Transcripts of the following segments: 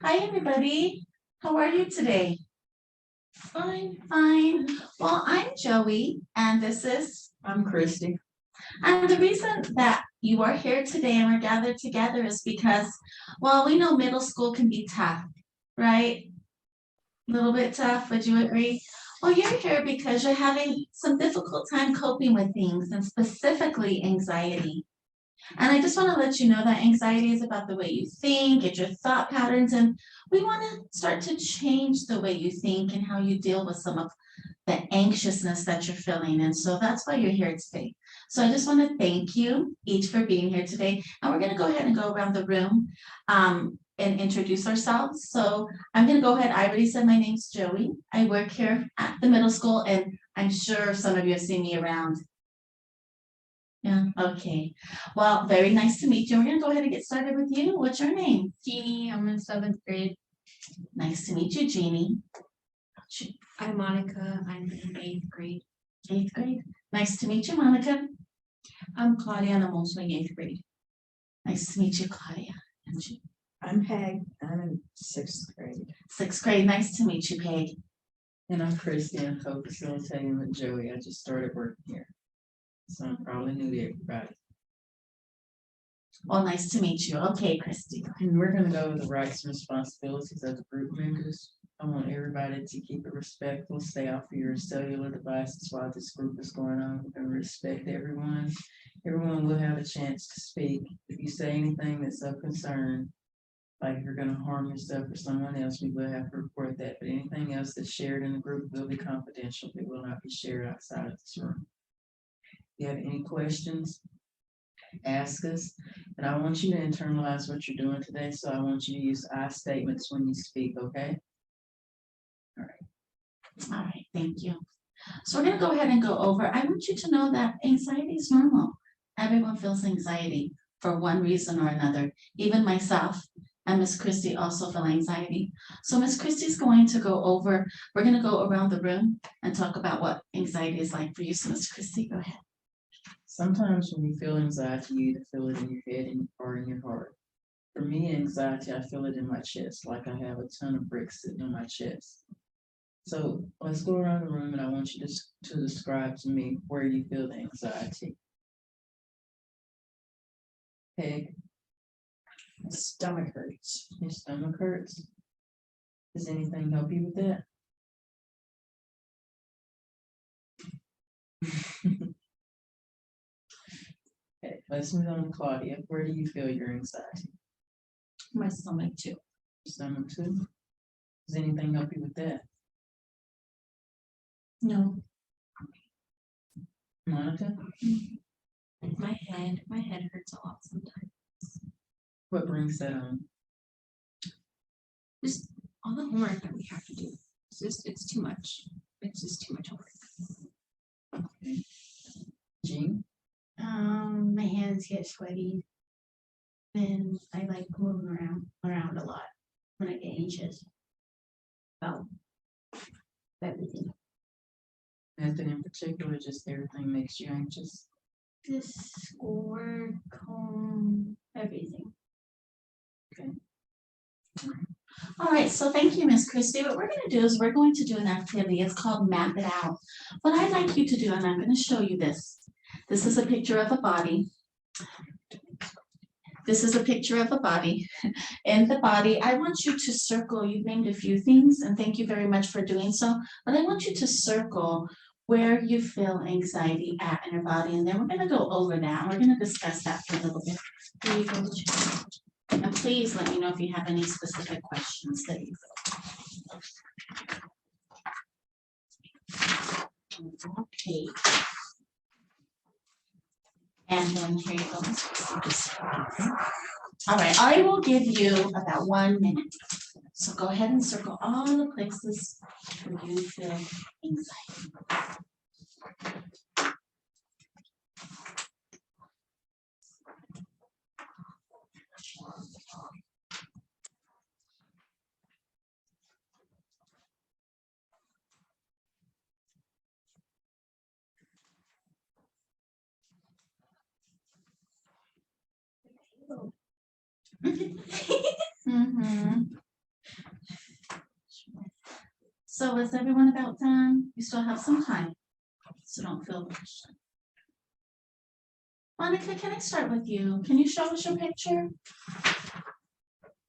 Hi, everybody. How are you today? Fine. Fine. Well, I'm Joey, and I'm Christy. and the reason that you are here today and we're gathered together is because, well, we know middle school can be tough, right? A little bit tough, would you agree? Well, you're here because you're having some difficult time coping with things and specifically anxiety. And I just want to let you know that anxiety is about the way you think, it's your thought patterns, and we want to start to change the way you think and how you deal with some of the anxiousness that you're feeling. And so that's why you're here today. So I just want to thank you each for being here today. And we're going to go ahead and go around the room and introduce ourselves. So I'm going to go ahead. I already said my name's Joey. I work here at the middle school, and I'm sure some of you have seen me around. Yeah, okay. Well, very nice to meet you. We're gonna go ahead and get started with you. What's your name? Jeannie, I'm in 7th grade. Nice to meet you, Jeannie. I'm Monica, I'm in 8th grade. 8th grade. Nice to meet you, Monica. I'm Claudia, and I'm also in 8th grade. Nice to meet you, Claudia. I'm Peg, I'm in 6th grade. 6th grade. Nice to meet you, Peg. And I'm Christy, I'm co-facilitating with Joey. I just started working here. So I'm probably new to everybody. Well, nice to meet you. Okay, Christy. And we're gonna go over the rights and responsibilities of the group members. I want everybody to keep it respectful, stay off of your cellular devices while this group is going on, and respect everyone. Everyone will have a chance to speak. If you say anything that's of concern, like if you're gonna harm yourself or someone else, we will have to report that. But anything else that's shared in the group will be confidential. It will not be shared outside of this room. If you have any questions, ask us. And I want you to internalize what you're doing today. So I want you to use I statements when you speak, okay? All right, thank you. So we're gonna go ahead and go over. I want you to know that anxiety is normal. Everyone feels anxiety for one reason or another. Even myself and Miss Christy also feel anxiety. So Miss Christy's going to go over, we're gonna go around the room and talk about what anxiety is like for you. So Miss Christy, go ahead. Sometimes when you feel anxiety, you either feel it in your head or in your heart. For me, anxiety, I feel it in my chest, like I have a ton of bricks sitting on my chest. So let's go around the room and I want you to describe to me where you feel the anxiety. Peg, My stomach hurts. your stomach hurts. Does anything help you with that? Okay, let's move on to Claudia. Where do you feel your anxiety? My stomach too. Stomach too? Does anything help you with that? No. Monica, My head hurts a lot sometimes. what brings that on? Just all the homework that we have to do. It's too much. It's just too much homework. Okay. Jean, My hands get sweaty and I like moving around a lot when I get anxious about everything. nothing in particular, just everything makes you anxious. This schoolwork, home, everything. All right, so thank you, Miss Christy. What we're gonna do is we're going to do an activity. It's called Map It Out. What I'd like you to do, and I'm gonna show you this. This is a picture of a body. This is a picture of a body. In the body, I want you to circle, you've named a few things, and thank you very much for doing so, but I want you to circle where you feel anxiety at in your body, and then we're gonna go over that. We're gonna discuss that for a little bit. Here you go. And please let me know if you have any specific questions that you feel. Okay. And then here you go. All right, I will give you about 1 minute. So go ahead and circle all the places where you feel anxiety. Mhm. So is everyone about done? You still have some time, so don't feel rushed. Monica, can I start with you? Can you show us your picture?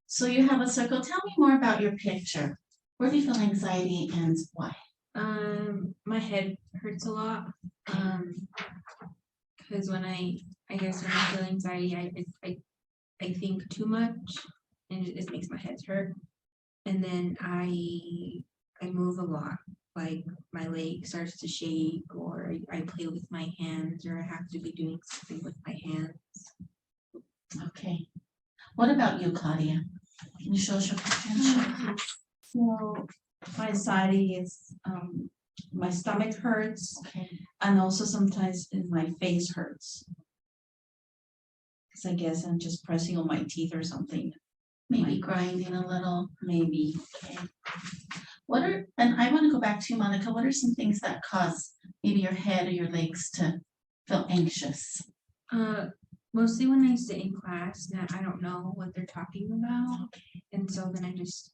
So you have a circle. Tell me more about your picture. Where do you feel anxiety and why? My head hurts a lot. Because when I guess when I feel anxiety, I think too much, and it just makes my head hurt. And then I move a lot. Like my leg starts to shake, or I play with my hands, or I have to be doing something with my hands. Okay. What about you, Claudia? Can you show us your picture? So my anxiety is, my stomach hurts Okay. and also sometimes my face hurts. Cause I guess I'm just pressing on my teeth or something, Maybe grinding a little. maybe. Okay. And I want to go back to you, Monica. What are some things that cause maybe your head or your legs to feel anxious? Mostly when I sit in class and I don't know what they're talking about, and so then I just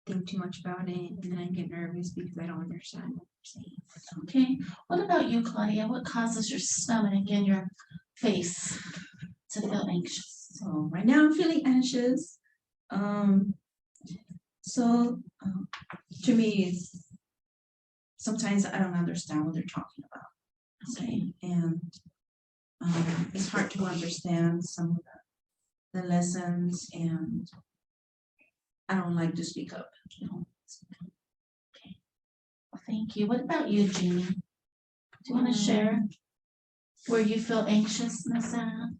think too much about it, and then I get nervous because I don't understand what they're saying. Okay. What about you, Claudia? What causes your stomach and your face to feel anxious? So right now I'm feeling anxious. To me, it's sometimes I don't understand what they're talking about. Okay. And it's hard to understand some of the lessons, and I don't like to speak up. Okay. Well, thank you. What about you, Jeannie? Do you want to share where you feel anxiousness at?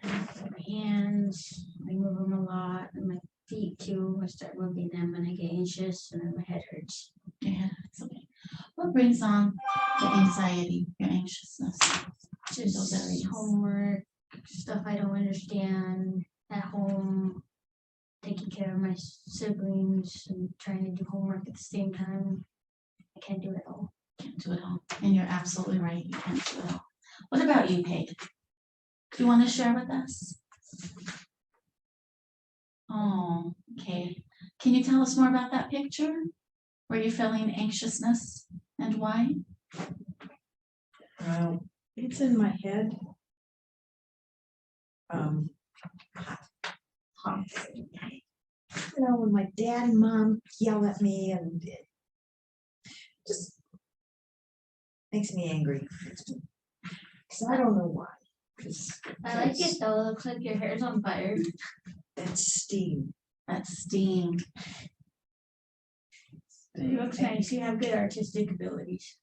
My hands, I move them a lot, and my feet too. I start moving them and I get anxious, and then my head hurts. Yeah, it's okay. What brings on the anxiety, your anxiousness? Those Just areas. homework, stuff I don't understand at home, taking care of my siblings and trying to do homework at the same time. I can't do it all. Can't do it all. And you're absolutely right. You can't do it all. What about you, Paige? Do you want to share with us? Oh, okay. Can you tell us more about that picture? Where you're feeling anxiousness and why? It's in my head. You know, when my dad and mom yell at me, and it just makes me angry. Cause I don't know why. Cause I like it though. It looks like your hair's on fire. that's steam. That's steam. It looks nice. You have good artistic abilities.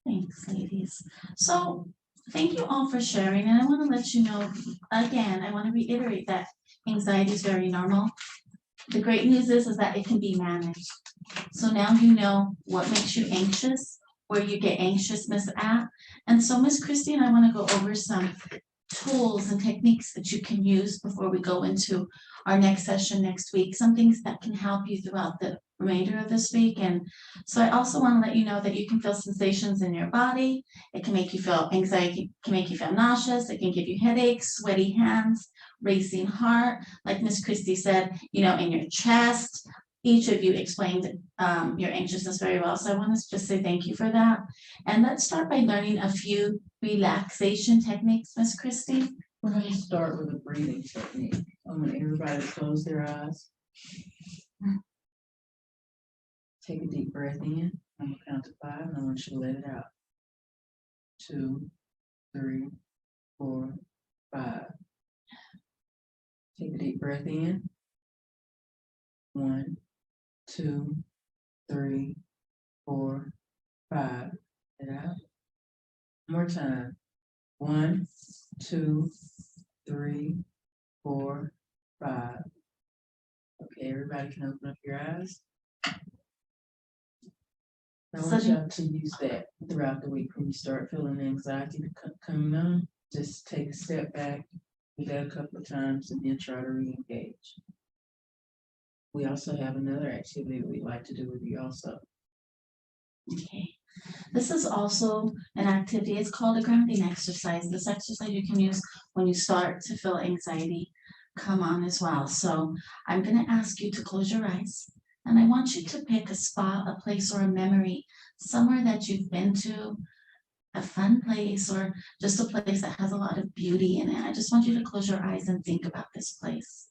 Thanks, ladies. So thank you all for sharing. And I want to let you know, again, I want to reiterate that anxiety is very normal. The great news is that it can be managed. So now you know what makes you anxious, where you get anxiousness at. And so Miss Christy and I want to go over some tools and techniques that you can use before we go into our next session next week, some things that can help you throughout the remainder of this week. And so I also want to let you know that you can feel sensations in your body. It can make you feel anxiety, can make you feel nauseous. It can give you headaches, sweaty hands, racing heart. Like Miss Christy said, you know, in your chest. Each of you explained your anxiousness very well. So I want to just say thank you for that. And let's start by learning a few relaxation techniques, Miss Christy. We're gonna start with a breathing technique. I want everybody to close their eyes. Take a deep breath in. I'm gonna count to 5 and I want you to let it out. 2, 3, 4, 5. Take a deep breath in. 1, 2, 3, 4, 5. Let it out. One more time. 1, 2, 3, 4, 5. Okay, everybody can open up your eyes. I want y'all to use that throughout the week. When you start feeling anxiety coming on, just take a step back, do that a couple of times, and then try to re-engage. We also have another activity we'd like to do with you also. Okay, This is also an activity. It's called a grounding exercise. This exercise you can use when you start to feel anxiety come on as well. So I'm going to ask you to close your eyes, and I want you to pick a spot, a place, or a memory, somewhere that you've been to, a fun place, or just a place that has a lot of beauty in it. I just want you to close your eyes and think about this place.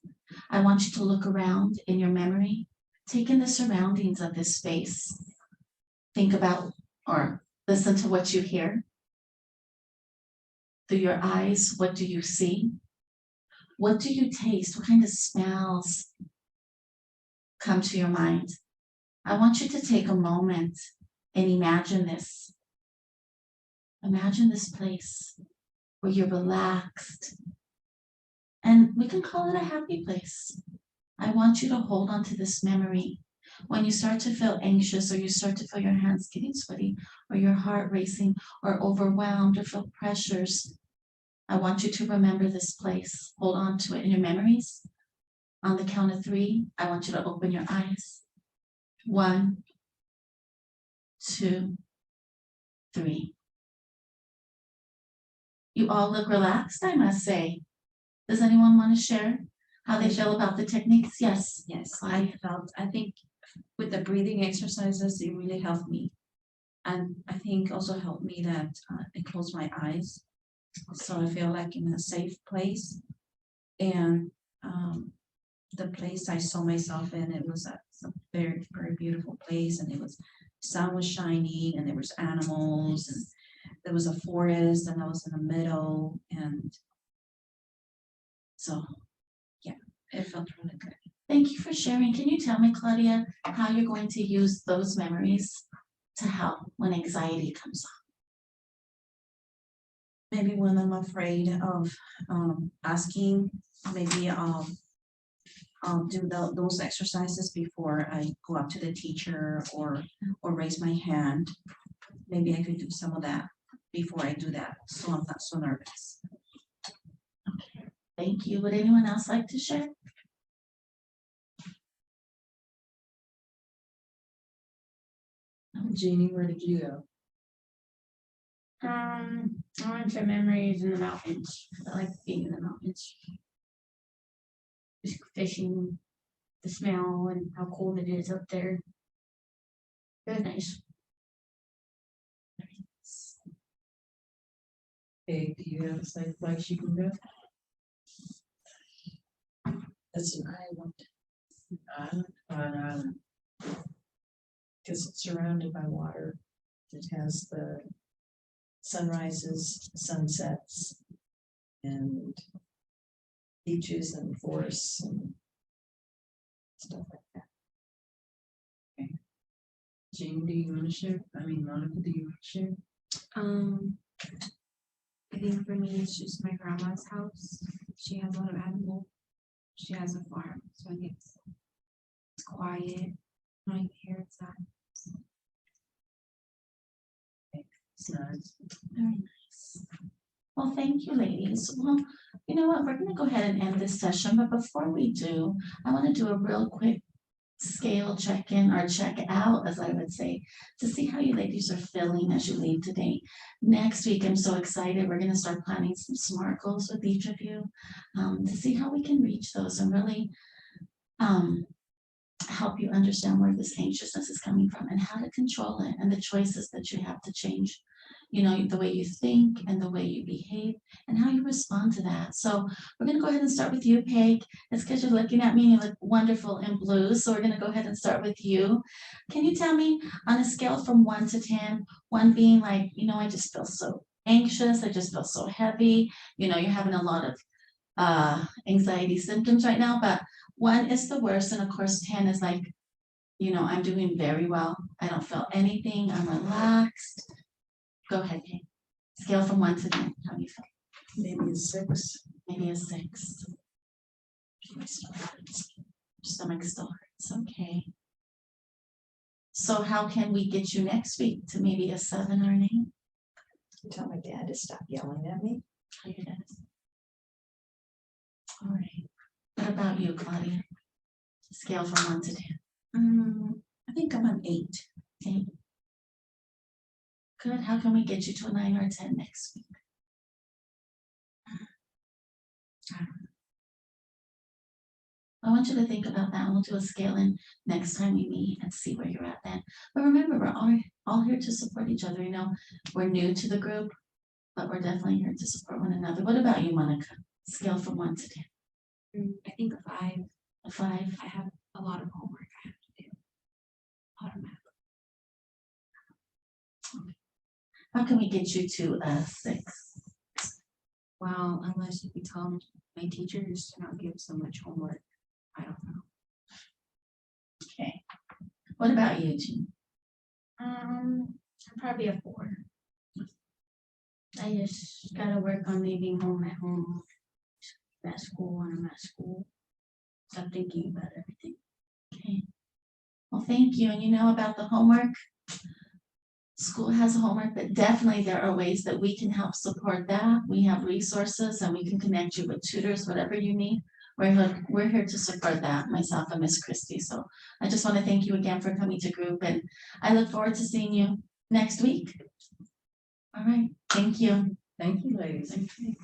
I want you to look around in your memory, take in the surroundings of this space. Think about or listen to what you hear. Through your eyes, what do you see? What do you taste? What kind of smells come to your mind? I want you to take a moment and imagine this. Imagine this place where you're relaxed. And we can call it a happy place. I want you to hold on to this memory. When you start to feel anxious, or you start to feel your hands getting sweaty, or your heart racing, or overwhelmed, or feel pressures, I want you to remember this place. Hold on to it in your memories. On the count of 3, I want you to open your eyes. 1, 2, 3. You all look relaxed, I must say. Does anyone want to share how they feel about the techniques? Yes. Yes, I think with the breathing exercises, it really helped me. And I think also helped me that I close my eyes. So I feel like in a safe place. And the place I saw myself in, it was a very, very beautiful place. And it was, sun was shining, and there was animals, and there was a forest, and I was in the middle. And so, yeah, it felt really good. Thank you for sharing. Can you tell me, Claudia, how you're going to use those memories to help when anxiety comes on? Maybe when I'm afraid of asking, maybe I'll do those exercises before I go up to the teacher or raise my hand. Maybe I could do some of that before I do that, so I'm not so nervous. Thank you. Would anyone else like to share? Jeannie, where did you go? I went to memories in the mountains. I like being in the mountains. Just fishing, the smell and how cold it is up there. It was nice. Hey, do you have a safe place you can go? That's an island. Island. Because it's surrounded by water. It has the sunrises, sunsets, and beaches and forests and stuff like that. Okay. Jean, do you want to share? I mean, Monica, do you want to share? I think for me, it's just my grandma's house. She has a lot of animals. She has a farm, so I think it's quiet. I can hear it sound. It's nice. Very nice. Well, thank you, ladies. Well, you know what? We're going to go ahead and end this session, but before we do, I want to do a real quick scale check-in or check-out, as I would say, to see how you ladies are feeling as you leave today. Next week, I'm so excited. We're going to start planning some SMART goals with each of you to see how we can reach those and really help you understand where this anxiousness is coming from and how to control it and the choices that you have to change. You know, the way you think and the way you behave and how you respond to that. So we're going to go ahead and start with you, Peg. It's because you're looking at me and you look wonderful in blue. So we're going to go ahead and start with you. Can you tell me on a scale from 1 to 10, 1 being like, you know, I just feel so anxious. I just feel so heavy. You know, you're having a lot of anxiety symptoms right now, but 1 is the worst. And of course, 10 is like, you know, I'm doing very well. I don't feel anything. I'm relaxed. Go ahead, Kate. Scale from 1 to 10. How do you feel? Maybe a 6. Maybe a 6. My stomach still hurts. Okay. So how can we get you next week to maybe a 7 or an 8? Tell my dad to stop yelling at me. All right. What about you, Claudia? Scale from 1 to 10. I think I'm an 8. 8. Good, how can we get you to a 9 or a 10 next week? I want you to think about that, and we'll do a scaling next time we meet and see where you're at then. But remember, we're all here to support each other, you know, we're new to the group, but we're definitely here to support one another. What about you, Monica? Scale from 1 to 10. I think a 5. A 5. I have a lot of homework I have to do. A lot of math. How can we get you to a 6? Well, unless you tell my teachers to not give so much homework. I don't know. Okay. What about you, Jean? Probably a 4. I just gotta work on leaving home at home. At school when I'm at school. Stop thinking about everything. Okay. Well, thank you. And you know about the homework? School has homework, but definitely there are ways that we can help support that. We have resources and we can connect you with tutors, whatever you need. We're here to support that, myself and Miss Christy. So I just want to thank you again for coming to group, and I look forward to seeing you next week. All right, thank you. Thank you, ladies. Thank you.